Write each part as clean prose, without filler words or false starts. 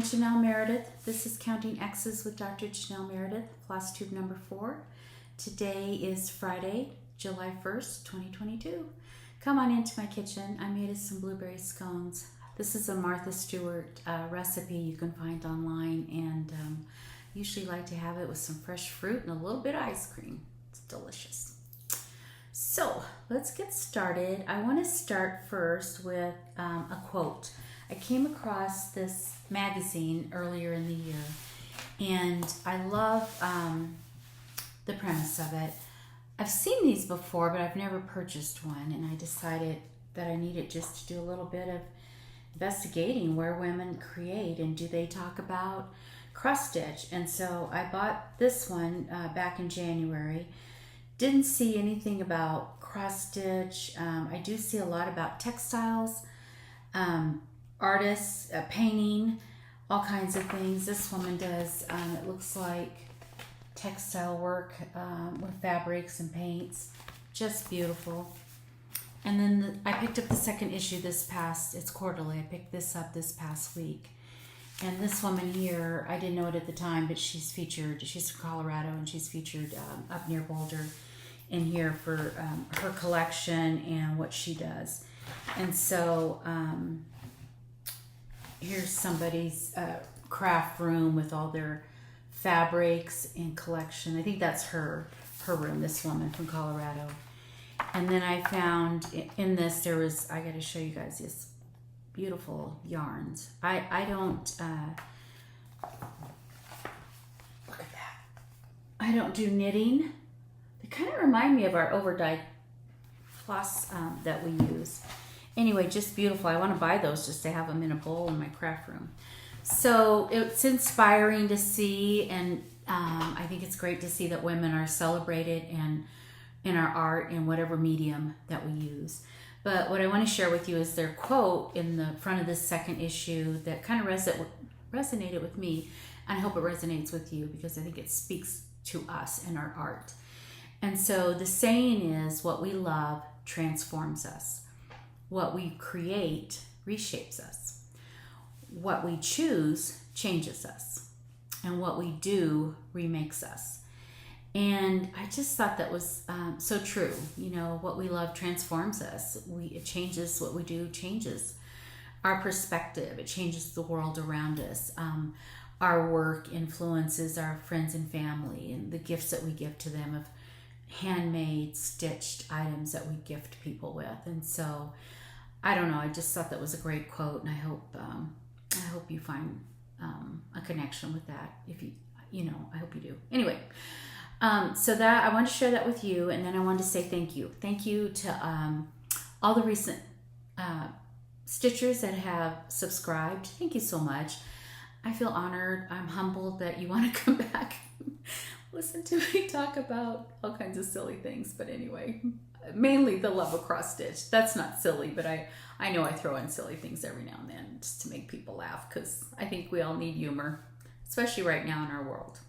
Janelle Meredith. This is Counting X's with Dr. Janelle Meredith, FlossTube number 4. Today is Friday, July 1st, 2022. Come on into my kitchen. I made us some blueberry scones. This is a Martha Stewart recipe you can find online, and usually like to have it with some fresh fruit and a little bit of ice cream. It's delicious. So let's get started. I want to start first with a quote. I came across this magazine earlier in the year, and I love the premise of it. I've seen these before, but I've never purchased one, and I decided that I needed just to do a little bit of investigating where women create and do they talk about cross stitch. And so I bought this one back in January. Didn't see anything about cross stitch. I do see a lot about textiles, artists, painting, all kinds of things. This woman does, it looks like textile work with fabrics and paints. Just beautiful. And then I picked up the second issue it's quarterly. I picked this up this past week. And this woman here, I didn't know it at the time, but she's from Colorado, and she's featured up near Boulder in here for her collection and what she does. And so here's somebody's craft room with all their fabrics and collection. I think that's her room, this woman from Colorado. And then I found in this, I got to show you guys this beautiful yarns. I don't, look at that. I don't do knitting. They kind of remind me of our overdyed floss that we use. Anyway, just beautiful. I want to buy those just to have them in a bowl in my craft room. So it's inspiring to see, and I think it's great to see that women are celebrated and in our art in whatever medium that we use. But what I want to share with you is their quote in the front of this second issue that kind of resonated with me, and I hope it resonates with you because I think it speaks to us and our art. And so the saying is, what we love transforms us. What we create reshapes us. What we choose changes us. And what we do remakes us. And I just thought that was so true. You know, what we love transforms us. It changes what we do, changes our perspective. It changes the world around us. Our work influences our friends and family and the gifts that we give to them of handmade, stitched items that we gift people with. And so, I don't know, I just thought that was a great quote, and I hope you find a connection with that. If I hope you do. Anyway. So that I want to share that with you, and then I wanted to say thank you. Thank you to all the recent stitchers that have subscribed. Thank you so much. I feel honored. I'm humbled that you want to come back and listen to me talk about all kinds of silly things. But anyway, mainly the love of cross stitch. That's not silly, but I know I throw in silly things every now and then just to make people laugh, because I think we all need humor, especially right now in our world.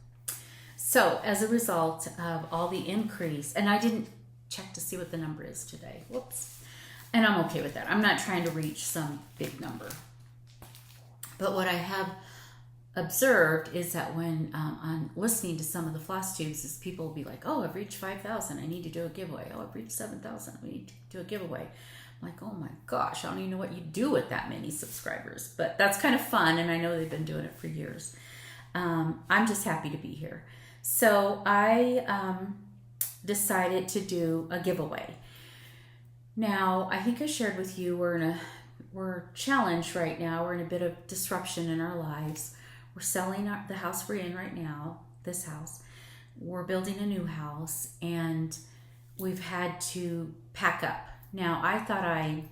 So as a result of all the increase, and I didn't check to see what the number is today. Whoops. And I'm okay with that. I'm not trying to reach some big number. But what I have observed is that when I'm listening to some of the floss tubes, is people will be like, oh, I've reached 5,000. I need to do a giveaway. Oh, I've reached 7,000. I need to do a giveaway. I'm like, oh my gosh, I don't even know what you do with that many subscribers. But that's kind of fun, and I know they've been doing it for years. I'm just happy to be here. So I decided to do a giveaway. Now, I think I shared with you we're challenged right now. We're in a bit of disruption in our lives. We're selling the house we're in right now, this house. We're building a new house, and we've had to pack up. Now, I thought I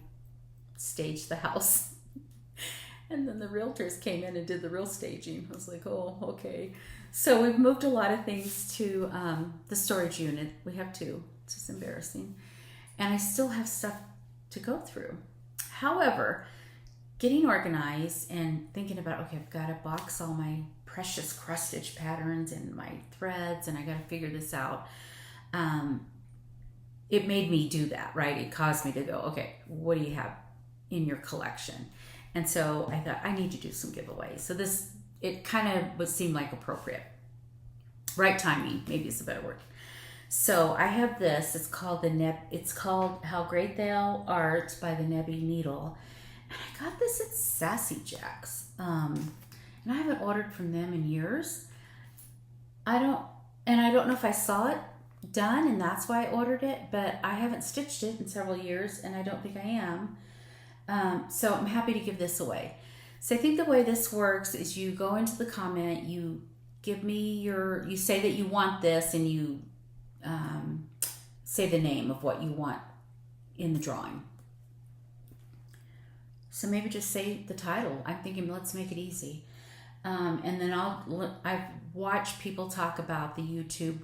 staged the house, and then the realtors came in and did the real staging. I was like, oh, okay. So we've moved a lot of things to the storage unit. We have two. It's just embarrassing. And I still have stuff to go through. However, getting organized and thinking about, okay, I've got to box all my precious cross stitch patterns and my threads, and I got to figure this out. It made me do that, right? It caused me to go, okay, what do you have in your collection? And so I thought I need to do some giveaways. So it kind of would seem like appropriate. Right timing, maybe is a better word. So I have this. It's called It's called How Great Thou Art by the Nebby Needle. And I got this at Sassy Jack's. And I haven't ordered from them in years. I don't know if I saw it done and that's why I ordered it, but I haven't stitched it in several years and I don't think I am. So I'm happy to give this away. So I think the way this works is you go into the comment, you give me you say that you want this, and you say the name of what you want in the drawing. So maybe just say the title. I'm thinking let's make it easy. And then I've watched people talk about the YouTube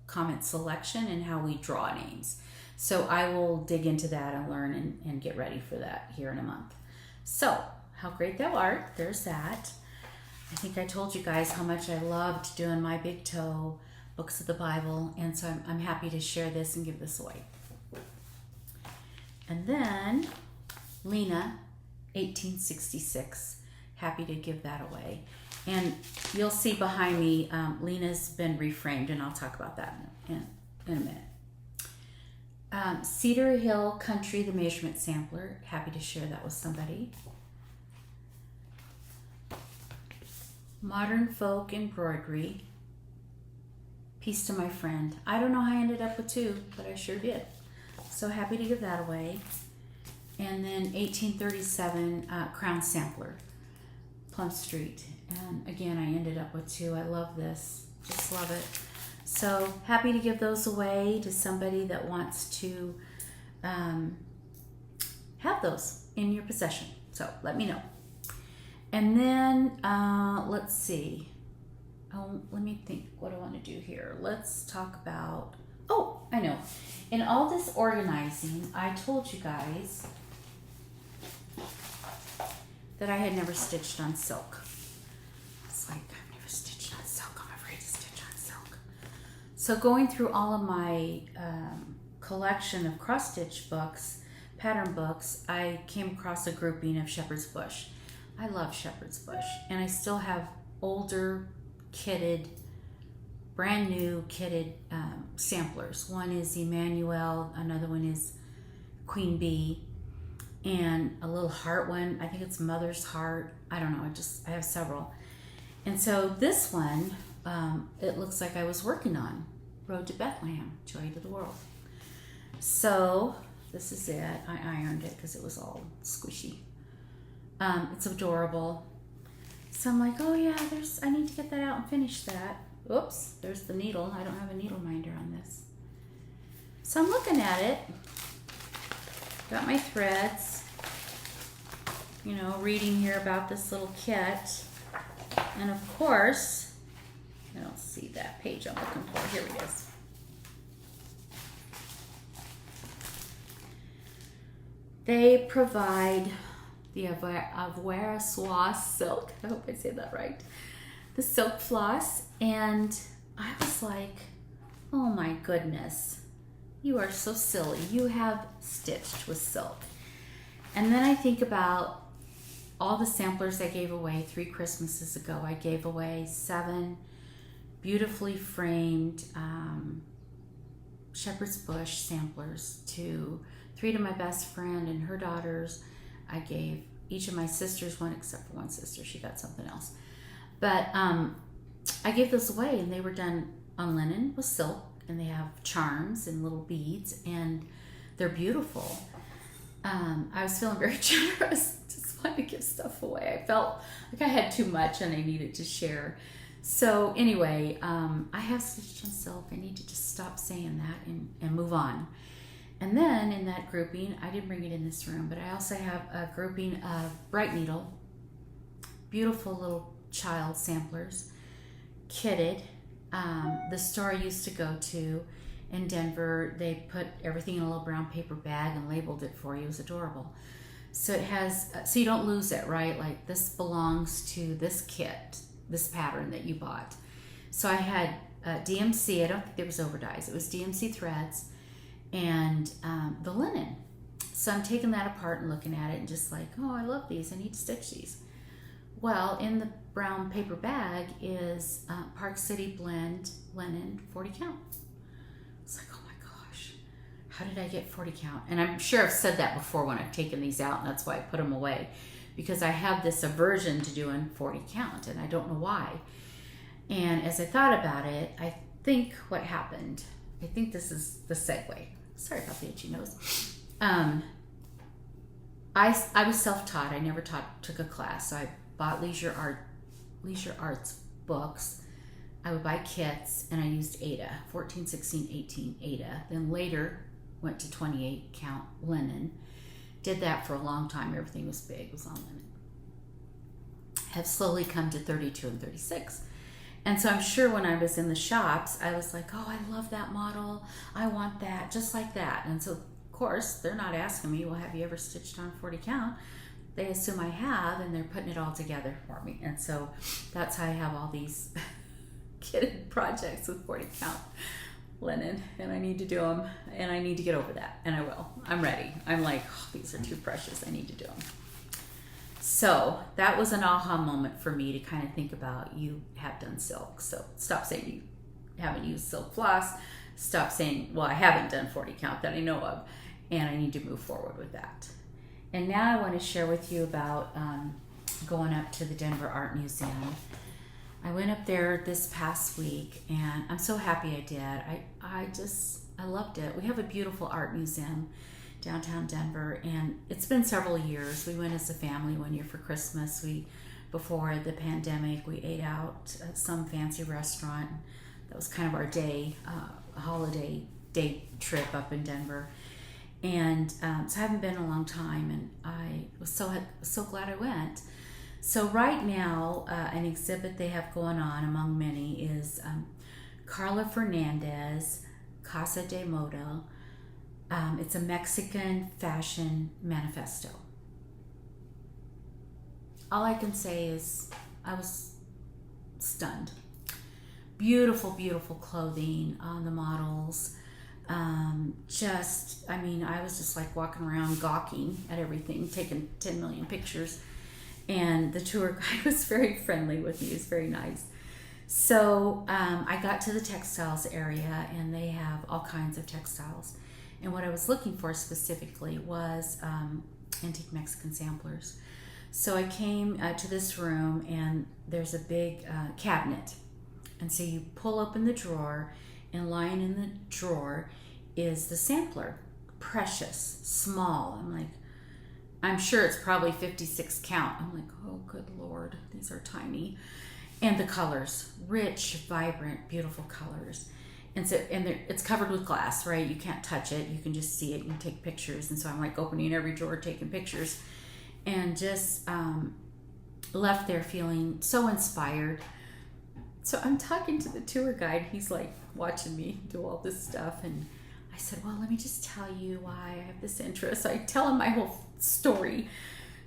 comment selection and how we draw names. So I will dig into that and learn and get ready for that here in a month. So, How Great Thou Art, there's that. I think I told you guys how much I loved doing my Big Toe books of the Bible, and so I'm happy to share this and give this away. And then Lina, 1866, happy to give that away. And you'll see behind me, Lina's been reframed, and I'll talk about that in a minute. Cedar Hill Country, the measurement sampler, happy to share that with somebody. Modern Folk Embroidery, Peace to My Friend. I don't know how I ended up with 2, but I sure did. So happy to give that away. And then 1837 Crown Sampler, Plum Street. And again, I ended up with 2. I love this, just love it. So happy to give those away to somebody that wants to have those in your possession. So let me know. And then let's see. Oh, let me think what I want to do here. Let's talk about, oh, I know. In all this organizing, I told you guys that I had never stitched on silk. It's like, I've never stitched on silk. I'm afraid to stitch on silk. So going through all of my collection of cross-stitch books, pattern books, I came across a grouping of Shepherd's Bush. I love Shepherd's Bush, and I still have older kitted, brand new kitted samplers. One is Emmanuel, another one is Queen Bee, and a little heart one. I think it's Mother's Heart. I don't know, I have several. And so this one, it looks like I was working on Road to Bethlehem, Joy to the World. So this is it. I ironed it because it was all squishy. It's adorable. So I'm like, oh yeah, I need to get that out and finish that. Oops, there's the needle. I don't have a needle minder on this. So I'm looking at it. Got my threads. You know, reading here about this little kit. And of course, I don't see that page I'm looking for. Here it is. They provide the Avera Floss silk. I hope I say that right. The silk floss. And I was like, oh my goodness, you are so silly. You have stitched with silk. And then I think about all the samplers I gave away 3 Christmases ago. I gave away 7 beautifully framed Shepherd's Bush samplers to 3 to my best friend and her daughters. I gave each of my sisters one, except for one sister. She got something else. But I gave those away, and they were done on linen with silk, and they have charms and little beads, and they're beautiful. I was feeling very generous. Just wanted to give stuff away. I felt like I had too much and I needed to share. So anyway, I have stitched on silk. I need to just stop saying that and move on. And then in that grouping, I didn't bring it in this room, but I also have a grouping of Bright Needle, beautiful little child samplers, kitted. The store I used to go to in Denver, they put everything in a little brown paper bag and labeled it for you. It was adorable. So it has, so you don't lose it, right? Like this belongs to this kit, this pattern that you bought. So I had DMC, I don't think there was overdyes. It was DMC threads and the linen. So I'm taking that apart and looking at it and just like, oh, I love these. I need to stitch these. Well, in the brown paper bag is Park City Blend Linen 40 count. It's like, oh my gosh, how did I get 40 count? And I'm sure I've said that before when I've taken these out, and that's why I put them away, because I have this aversion to doing 40 count, and I don't know why. And as I thought about it, I think what happened, I think this is the segue. Sorry about the itchy nose. I was self-taught. I never took a class. So I bought leisure arts books. I would buy kits, and I used Ada, 14, 16, 18 Ada. Then later went to 28 count linen. Did that for a long time. Everything was big. It was on linen. Have slowly come to 32 and 36. And so I'm sure when I was in the shops, I was like, oh, I love that model. I want that, just like that. And so, of course, they're not asking me, well, have you ever stitched on 40 count? They assume I have, and they're putting it all together for me. And so that's how I have all these kitted projects with 40 count linen, and I need to do them, and I need to get over that, and I will. I'm ready. I'm like, oh, these are too precious. I need to do them. So that was an aha moment for me to kind of think about, you have done silk. So stop saying you haven't used silk floss. Stop saying, well, I haven't done 40 count that I know of, and I need to move forward with that. And now I want to share with you about going up to the Denver Art Museum. I went up there this past week, and I'm so happy I did. I loved it. We have a beautiful art museum downtown Denver, and it's been several years. We went as a family one year for Christmas. Before the pandemic, we ate out at some fancy restaurant. That was kind of our holiday day trip up in Denver. And so I haven't been in a long time, and I was so glad I went. So right now, an exhibit they have going on among many is Carla Fernandez, Casa de Moda. It's a Mexican fashion manifesto. All I can say is I was stunned. Beautiful, beautiful clothing on the models. I was just like walking around gawking at everything, taking 10 million pictures. And the tour guide was very friendly with me. He was very nice. So I got to the textiles area, and they have all kinds of textiles. And what I was looking for specifically was antique Mexican samplers. So I came to this room, and there's a big cabinet. And so you pull open the drawer, and lying in the drawer is the sampler. Precious, small. I'm sure it's probably 56 count. I'm like, oh, good Lord, these are tiny. And the colors, rich, vibrant, beautiful colors. And so, it's covered with glass, right? You can't touch it. You can just see it. You can take pictures. And so I'm like opening every drawer, taking pictures, and just left there feeling so inspired. So I'm talking to the tour guide. He's like watching me do all this stuff. And I said, well, let me just tell you why I have this interest. So I tell him my whole story.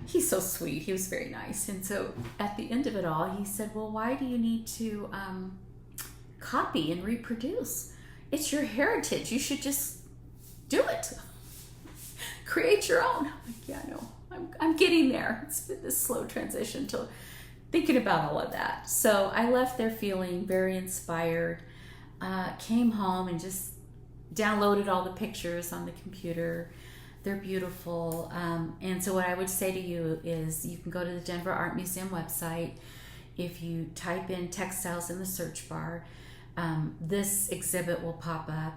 He's so sweet. He was very nice. And so at the end of it all, he said, well, why do you need to copy and reproduce? It's your heritage. You should just do it. Create your own. I'm like, yeah, no, I'm getting there. It's been this slow transition to thinking about all of that. So I left there feeling very inspired. Came home and just downloaded all the pictures on the computer. They're beautiful. And so what I would say to you is you can go to the Denver Art Museum website. If you type in textiles in the search bar, this exhibit will pop up,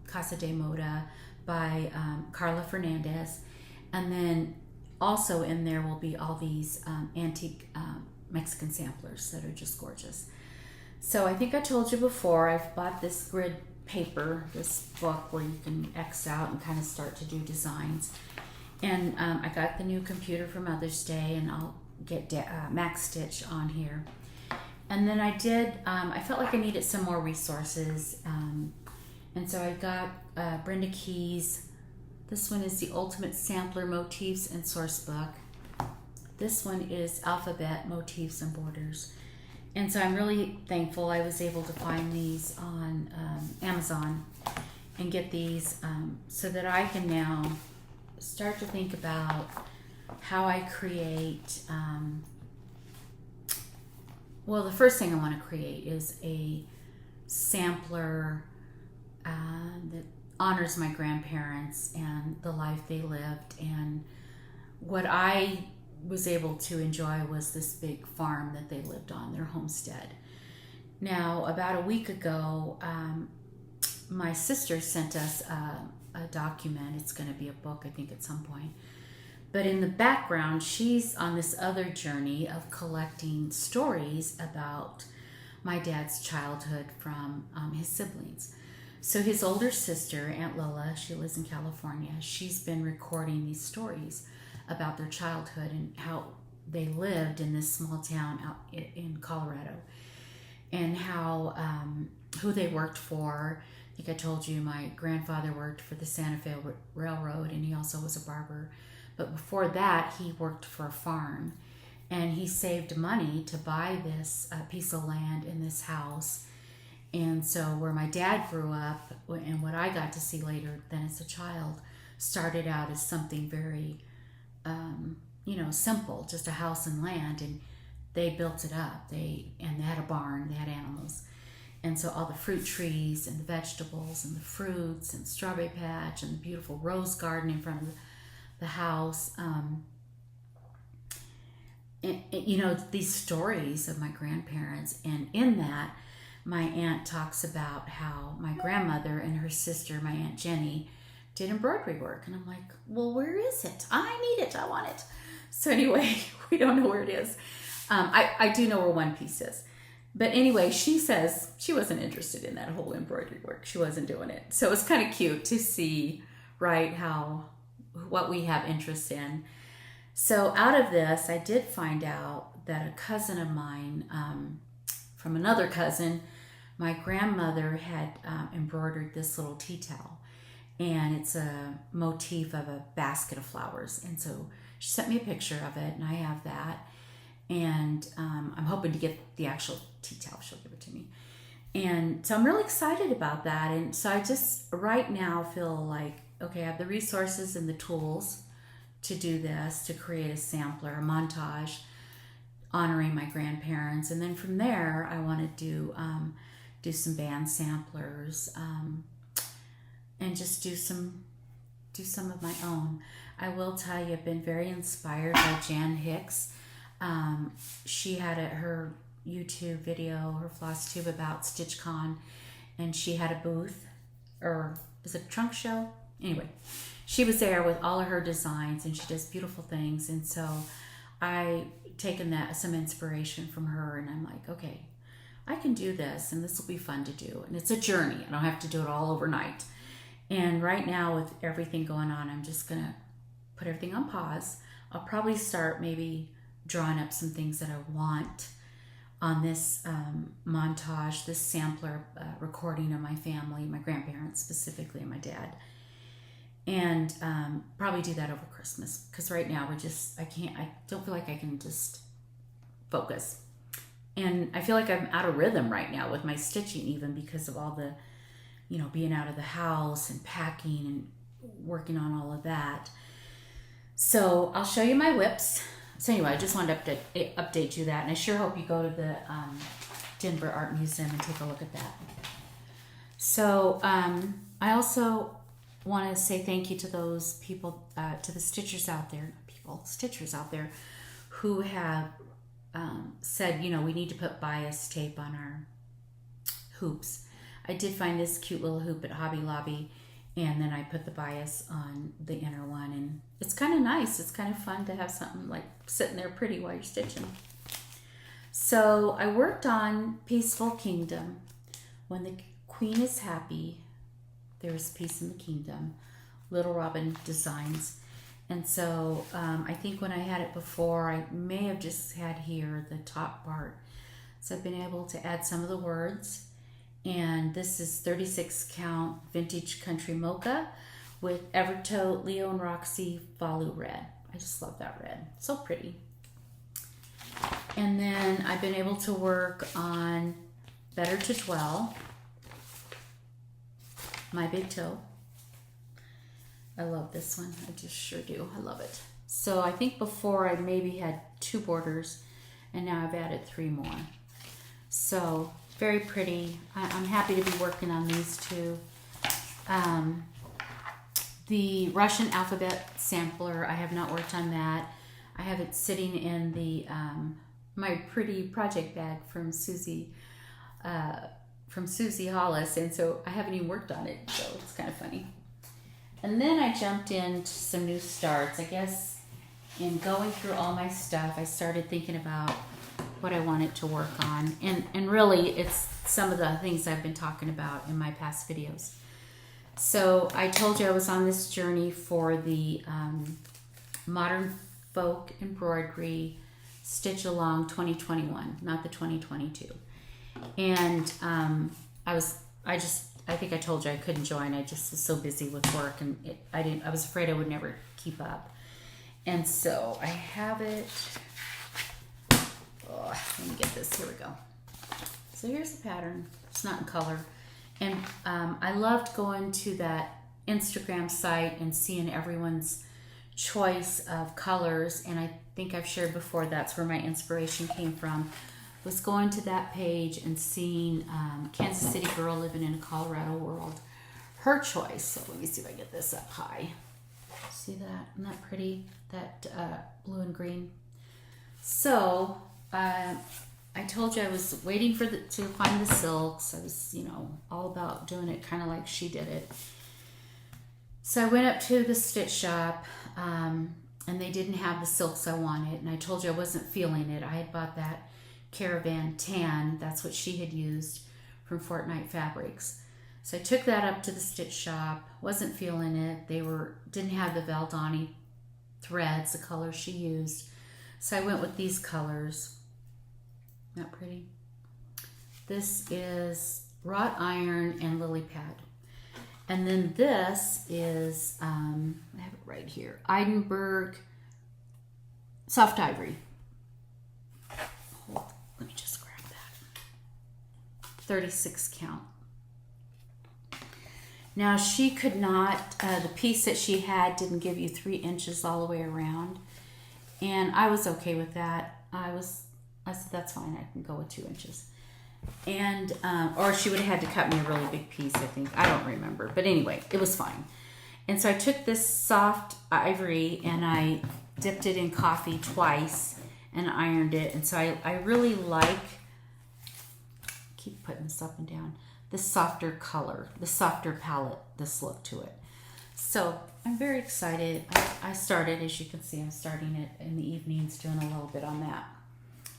Casa de Moda by Carla Fernandez. And then also in there will be all these antique Mexican samplers that are just gorgeous. So I think I told you before, I've bought this grid paper, this book where you can X out and kind of start to do designs. And I got the new computer for Mother's Day, and I'll get Max Stitch on here. And then I felt like I needed some more resources. And so I got Brenda Key's. This one is the Ultimate Sampler Motifs and Source Book. This one is Alphabet Motifs and Borders. And so I'm really thankful I was able to find these on Amazon and get these so that I can now start to think about how I create, well, the first thing I want to create is a sampler that honors my grandparents and the life they lived. And what I was able to enjoy was this big farm that they lived on, their homestead. Now, about a week ago, my sister sent us a document. It's going to be a book, I think, at some point. But in the background, she's on this other journey of collecting stories about my dad's childhood from his siblings. So his older sister, Aunt Lola, she lives in California. She's been recording these stories about their childhood and how they lived in this small town out in Colorado, and how who they worked for. I think I told you my grandfather worked for the Santa Fe Railroad, and he also was a barber. But before that, he worked for a farm, and he saved money to buy this piece of land in this house. And so where my dad grew up, and what I got to see later then as a child, started out as something very, simple, just a house and land. And they built it up. They had a barn, they had animals. And so all the fruit trees and the vegetables and the fruits and strawberry patch and the beautiful rose garden in front of the house. These stories of my grandparents. And in that, my aunt talks about how my grandmother and her sister, my Aunt Jenny, did embroidery work. And I'm like, well, where is it? I need it. I want it. So anyway, we don't know where it is. I do know where one piece is. But anyway, she says she wasn't interested in that whole embroidery work. She wasn't doing it. So it's kind of cute to see, right, what we have interest in. So out of this, I did find out that a cousin of mine, from another cousin, my grandmother had embroidered this little tea towel. And it's a motif of a basket of flowers. And so she sent me a picture of it, and I have that. And I'm hoping to get the actual tea towel. She'll give it to me. And so I'm really excited about that. And so I just right now feel like, okay, I have the resources and the tools to do this, to create a sampler, a montage honoring my grandparents. And then from there, I want to do some band samplers, and just do some of my own. I will tell you, I've been very inspired by Jan Hicks. She had her YouTube video, her FlossTube, about StitchCon, and she had a booth, or was it a trunk show? Anyway, she was there with all of her designs, and she does beautiful things. And so I taken some inspiration from her, and I'm like, okay, I can do this, and this will be fun to do. And it's a journey. I don't have to do it all overnight. And right now, with everything going on, I'm just gonna put everything on pause. I'll probably start maybe drawing up some things that I want on this montage, this sampler recording of my family, my grandparents specifically, and my dad. And probably do that over Christmas, because right now I don't feel like I can just focus. And I feel like I'm out of rhythm right now with my stitching, even because of all the, being out of the house and packing and working on all of that. So I'll show you my WIPS. So anyway, I just wanted to update you that, and I sure hope you go to the Denver Art Museum and take a look at that. So I also want to say thank you to those people, to the stitchers out there who have said, we need to put bias tape on our hoops. I did find this cute little hoop at Hobby Lobby, and then I put the bias on the inner one, and it's kind of nice. It's kind of fun to have something like sitting there pretty while you're stitching. So I worked on Peaceful Kingdom. When the Queen is happy, there is peace in the kingdom. Little Robin Designs. And so I think when I had it before, I may have just had here the top part. So I've been able to add some of the words. And this is 36 count vintage country mocha with Evertoe, Leo and Roxy Falu red. I just love that red. So pretty. And then I've been able to work on Better to Dwell, My Big Toe. I love this one. I just sure do. I love it. So I think before I maybe had 2 borders, and now I've added 3 more. So very pretty. I'm happy to be working on these 2. The Russian alphabet sampler, I have not worked on that. I have it sitting in the my pretty project bag from Susie Hollis, and so I haven't even worked on it, so it's kind of funny. And then I jumped into some new starts. I guess in going through all my stuff, I started thinking about what I wanted to work on, and really it's some of the things I've been talking about in my past videos. So I told you I was on this journey for the Modern Folk Embroidery Stitch Along 2021, not the 2022. And I think I told you I couldn't join. I just was so busy with work, and I was afraid I would never keep up. And so I have it. Oh, let me get this. Here we go. So here's the pattern. It's not in color. And I loved going to that Instagram site and seeing everyone's choice of colors. And I think I've shared before, that's where my inspiration came from, was going to that page and seeing Kansas City girl living in a Colorado world, her choice. So let me see if I get this up high. See that? Isn't that pretty? That blue and green. So I told you I was waiting for to find the silks. I was, all about doing it kind of like she did it. So I went up to the stitch shop, and they didn't have the silks I wanted. And I told you I wasn't feeling it. I had bought that Caravan tan. That's what she had used from Fortnite Fabrics. So I took that up to the stitch shop. Wasn't feeling it. They didn't have the Valdani threads, the color she used. So I went with these colors. Not pretty. This is wrought iron and lily pad. And then this is, I have it right here, Edinburgh soft ivory. Hold, let me just grab that. 36 count. Now she could not, the piece that she had didn't give you 3 inches all the way around. And I was okay with that. I said, that's fine, I can go with 2 inches. And, or she would have had to cut me a really big piece, I think. I don't remember. But anyway, it was fine. And so I took this soft ivory and I dipped it in coffee twice and ironed it. And so I really like, keep putting this up and down, this softer color, the softer palette, this look to it. So I'm very excited. I started, as you can see, I'm starting it in the evenings, doing a little bit on that.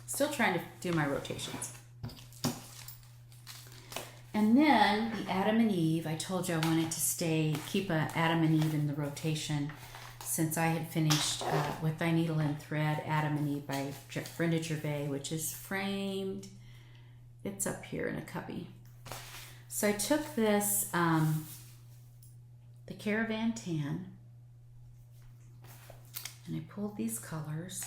Still trying to do my rotations. And then the Adam and Eve, I told you I wanted to keep a Adam and Eve in the rotation since I had finished With Thy Needle and Thread, Adam and Eve by Brenda, which is framed. It's up here in a cubby. So I took this, the Caravan tan, and I pulled these colors.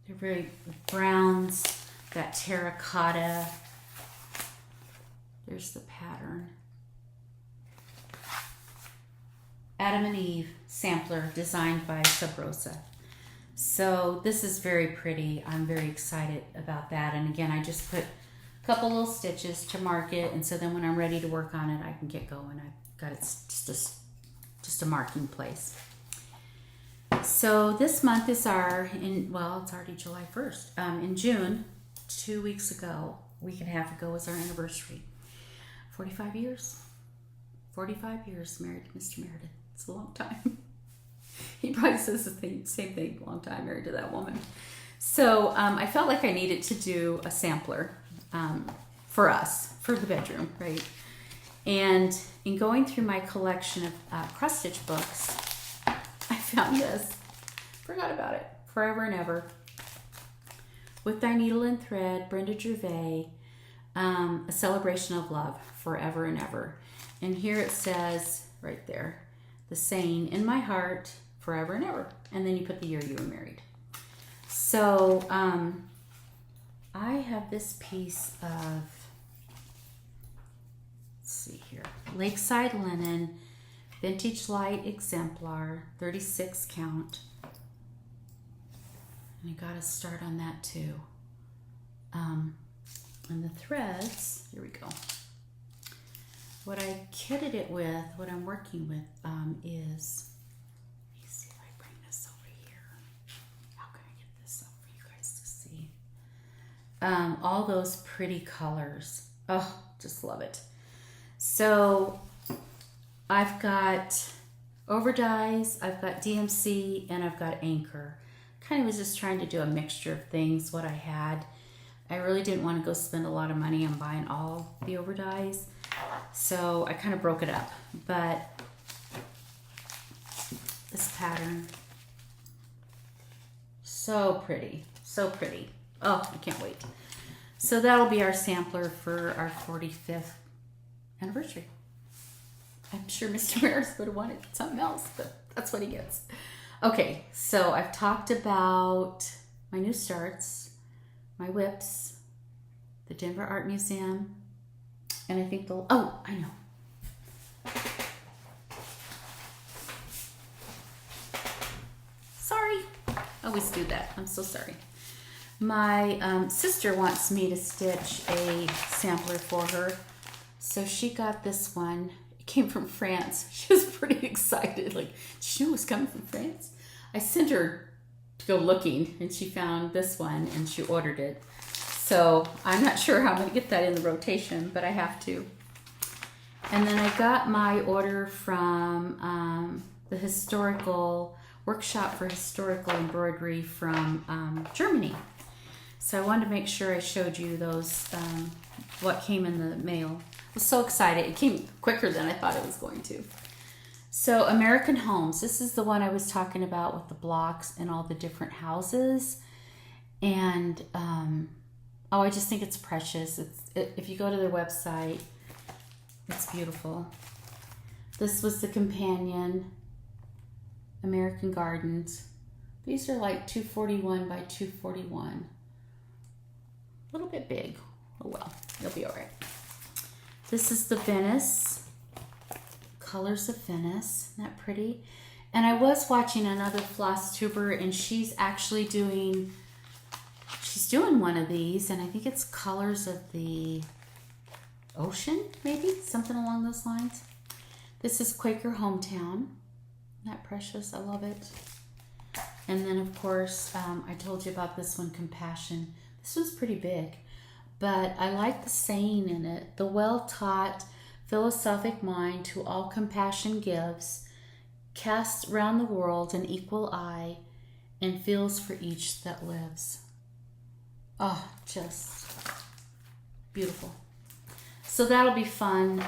They're very browns, that terracotta. There's the pattern. Adam and Eve sampler designed by Sub Rosa. So this is very pretty. I'm very excited about that. And again, I just put a couple little stitches to mark it. And so then when I'm ready to work on it, I can get going. I've got it just a marking place. So this month is it's already July 1st. In June, 2 weeks ago, week and a half ago, was our anniversary. 45 years. 45 years married to Mr. Meredith. It's a long time. He probably says the same thing, long time married to that woman. So I felt like I needed to do a sampler for us, for the bedroom, right? And in going through my collection of cross-stitch books, I found this. Forgot about it. Forever and Ever. With Thy Needle and Thread, Brenda, A Celebration of Love, Forever and Ever. And here it says, right there, the saying, in my heart, forever and ever. And then you put the year you were married. So I have this piece of, let's see here, Lakeside Linen, Vintage Light Exemplar, 36 count. And I got to start on that too. And the threads, here we go. What I kitted it with, what I'm working with is, let me see if I bring this over here. How can I get this up for you guys to see? All those pretty colors. Oh, just love it. So I've got overdyes, I've got DMC, and I've got Anchor. Kind of was just trying to do a mixture of things, what I had. I really didn't want to go spend a lot of money on buying all the overdyes. So I kind of broke it up. But this pattern, so pretty, so pretty. Oh, I can't wait. So that'll be our sampler for our 45th anniversary. I'm sure Mr. Maris would have wanted something else, but that's what he gets. Okay, so I've talked about my new starts, my WIPS, the Denver Art Museum, and I think the, oh, I know. Sorry, I always do that. I'm so sorry. My sister wants me to stitch a sampler for her, so she got this one. It came from France. She was pretty excited. Like, did you know it was coming from France? I sent her to go looking, and she found this one, and she ordered it. So I'm not sure how I'm going to get that in the rotation, but I have to. And then I got my order from the historical workshop for historical embroidery from Germany. So I wanted to make sure I showed you those, what came in the mail. I was so excited. It came quicker than I thought it was going to. So American Homes, this is the one I was talking about with the blocks and all the different houses. And, oh, I just think it's precious. If you go to their website, it's beautiful. This was the companion, American Gardens. These are like 241 by 241. A little bit big. Oh well, you'll be all right. This is the Venice, Colors of Venice. Isn't that pretty? And I was watching another floss tuber, and she's actually doing, she's doing one of these, and I think it's Colors of the Ocean, maybe? Something along those lines. This is Quaker Hometown. Isn't that precious? I love it. And then, of course, I told you about this one, Compassion. This was pretty big, but I like the saying in it. The well-taught philosophic mind to all compassion gives, casts round the world an equal eye, and feels for each that lives. Oh, just beautiful. So that'll be fun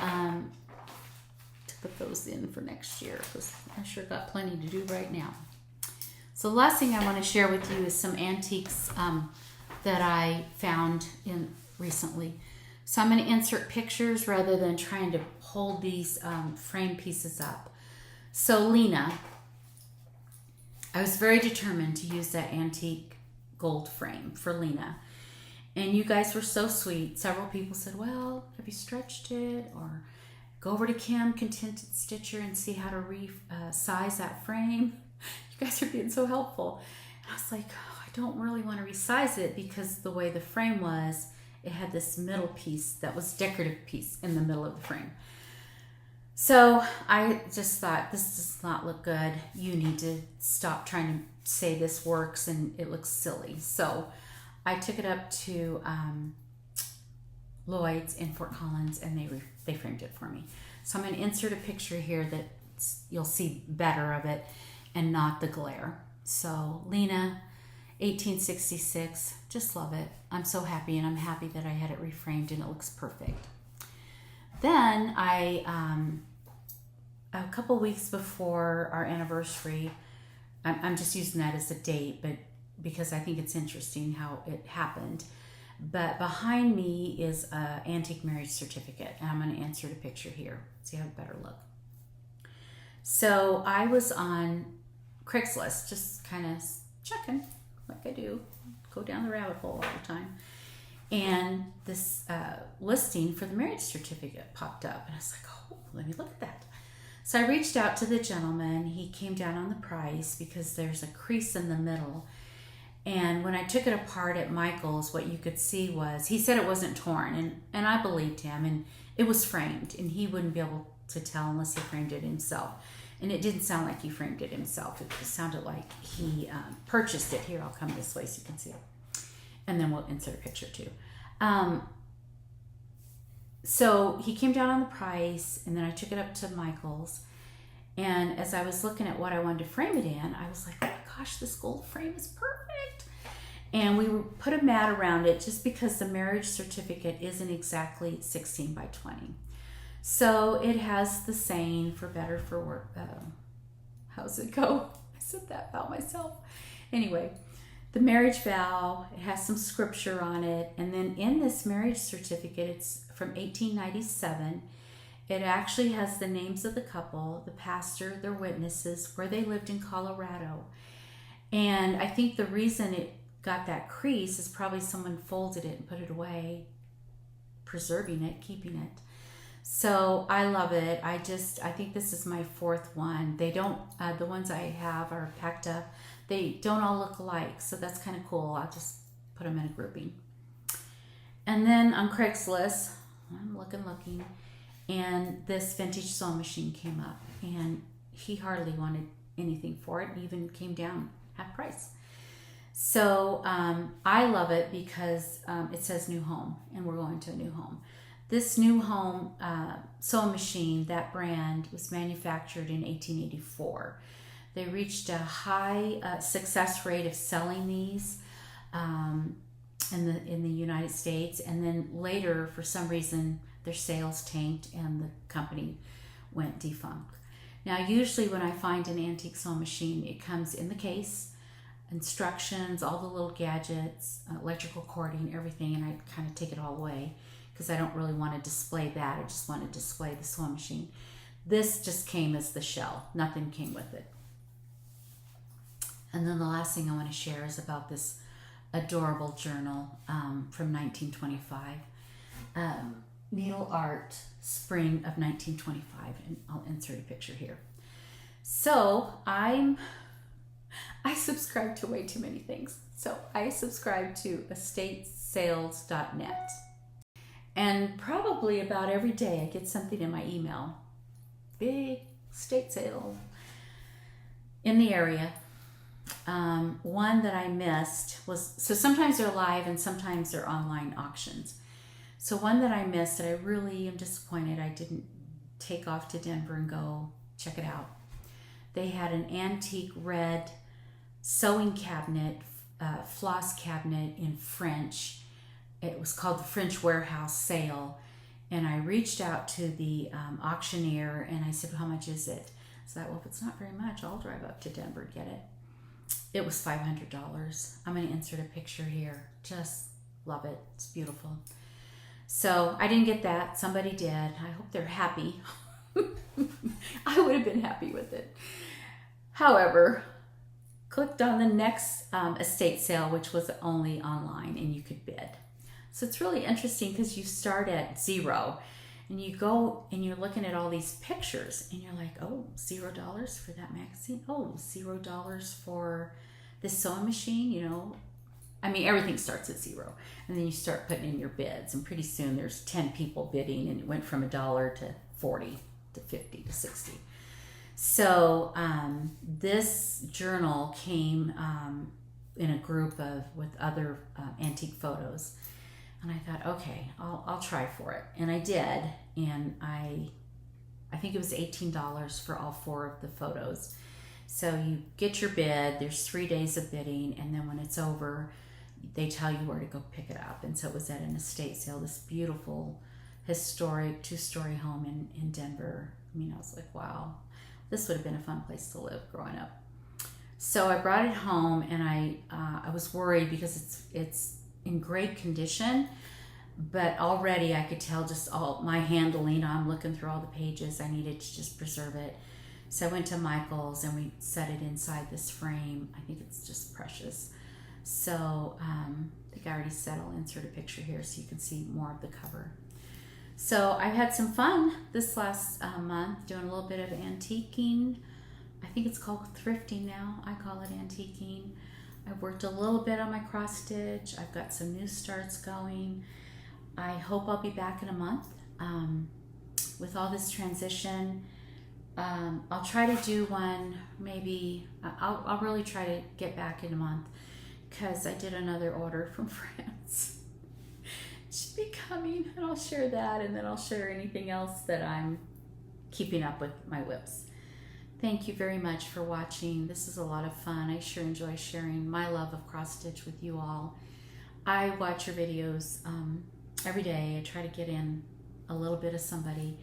to put those in for next year, because I sure got plenty to do right now. So the last thing I want to share with you is some antiques that I found in recently. So I'm going to insert pictures rather than trying to hold these frame pieces up. So Lina, I was very determined to use that antique gold frame for Lina. And you guys were so sweet. Several people said, well, have you stretched it? Or go over to Kim, ContentedStitcher, and see how to resize that frame. You guys are being so helpful. And I was like, oh, I don't really want to resize it because the way the frame was, it had this middle piece that was decorative piece in the middle of the frame. So I just thought, this does not look good. You need to stop trying to say this works and it looks silly. So I took it up to Lloyd's in Fort Collins, and they framed it for me. So I'm going to insert a picture here that you'll see better of it and not the glare. So Lina, 1866, just love it. I'm so happy, and I'm happy that I had it reframed and it looks perfect. Then I, a couple weeks before our anniversary, I'm just using that as a date, but because I think it's interesting how it happened. But behind me is an antique marriage certificate, and I'm going to insert a picture here so you have a better look. So I was on Craigslist, just kind of checking like I do, go down the rabbit hole all the time. And this listing for the marriage certificate popped up, and I was like, oh, let me look at that. So I reached out to the gentleman. He came down on the price because there's a crease in the middle. And when I took it apart at Michael's, what you could see was, he said it wasn't torn, and I believed him, and it was framed, and he wouldn't be able to tell unless he framed it himself. And it didn't sound like he framed it himself. It just sounded like he purchased it. Here, I'll come this way so you can see it. And then we'll insert a picture too. So he came down on the price, and then I took it up to Michael's. And as I was looking at what I wanted to frame it in, I was like, oh my gosh, this gold frame is perfect. And we put a mat around it just because the marriage certificate isn't exactly 16 by 20. So it has the saying, for better, for worse. How's it go? I said that about myself. Anyway, the marriage vow, it has some scripture on it. And then in this marriage certificate, it's from 1897. It actually has the names of the couple, the pastor, their witnesses, where they lived in Colorado. And I think the reason it got that crease is probably someone folded it and put it away, preserving it, keeping it. So I love it. I think this is my fourth one. They don't, the ones I have are packed up. They don't all look alike, so that's kind of cool. I'll just put them in a grouping. And then on Craigslist, I'm looking, and this vintage sewing machine came up, and he hardly wanted anything for it, and even came down half price. So I love it because it says new home, and we're going to a new home. This new home sewing machine, that brand, was manufactured in 1884. They reached a high success rate of selling these in the United States, and then later, for some reason, their sales tanked and the company went defunct. Now, usually when I find an antique sewing machine, it comes in the case, instructions, all the little gadgets, electrical cording, everything, and I kind of take it all away because I don't really want to display that. I just want to display the sewing machine. This just came as the shell. Nothing came with it. And then the last thing I want to share is about this adorable journal from 1925. Needle Art, spring of 1925, and I'll insert a picture here. So I subscribe to way too many things. So I subscribe to estatesales.net, and probably about every day I get something in my email. Big estate sale in the area. One that I missed was, so sometimes they're live and sometimes they're online auctions. So one that I missed that I really am disappointed I didn't take off to Denver and go check it out. They had an antique red sewing cabinet, floss cabinet in French. It was called the French Warehouse Sale. And I reached out to the auctioneer and I said, how much is it? So well, if it's not very much, I'll drive up to Denver to get it. It was $500. I'm going to insert a picture here. Just love it. It's beautiful. So I didn't get that. Somebody did. I hope they're happy. I would have been happy with it. However, clicked on the next estate sale, which was only online, and you could bid. So it's really interesting because you start at zero and you go and you're looking at all these pictures and you're like, oh, $0 for that magazine. Oh, $0 for this sewing machine, you know. I mean, everything starts at zero. And then you start putting in your bids, and pretty soon there's 10 people bidding, and it went from $1 to 40 to 50 to 60. So this journal came in a group with other antique photos. And I thought, okay, I'll try for it. And I did. And I think it was $18 for all 4 of the photos. So you get your bid, there's 3 days of bidding, and then when it's over, they tell you where to go pick it up. And so it was at an estate sale, this beautiful, historic 2-story home in Denver. I mean, I was like, wow, this would have been a fun place to live growing up. So I brought it home, and I was worried because it's in great condition, but already I could tell just all my handling. I'm looking through all the pages. I needed to just preserve it. So I went to Michael's and we set it inside this frame. I think it's just precious. So I think I already said I'll insert a picture here so you can see more of the cover. So I've had some fun this last month doing a little bit of antiquing. I think it's called thrifting now. I call it antiquing. I've worked a little bit on my cross stitch. I've got some new starts going. I hope I'll be back in a month with all this transition. I'll try to do one maybe. I'll really try to get back in a month because I did another order from France. It should be coming, and I'll share that, and then I'll share anything else that I'm keeping up with my WIPS. Thank you very much for watching. This is a lot of fun. I sure enjoy sharing my love of cross stitch with you all. I watch your videos every day. I try to get in a little bit of somebody.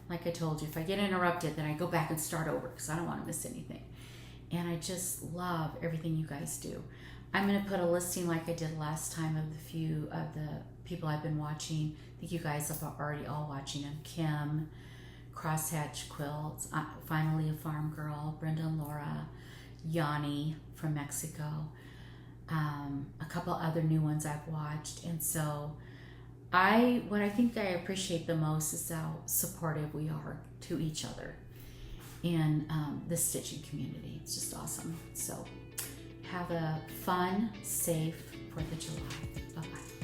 Like I told you, if I get interrupted, then I go back and start over because I don't want to miss anything. And I just love everything you guys do. I'm going to put a listing like I did last time of the few of the people I've been watching. I think you guys are already all watching them. Kim, Crosshatch Quilts, Finally a Farm Girl, Brenda and Laura, Yanni from Mexico, a couple other new ones I've watched. And so what I think I appreciate the most is how supportive we are to each other in the stitching community. It's just awesome. So have a fun, safe 4th of July. Bye-bye.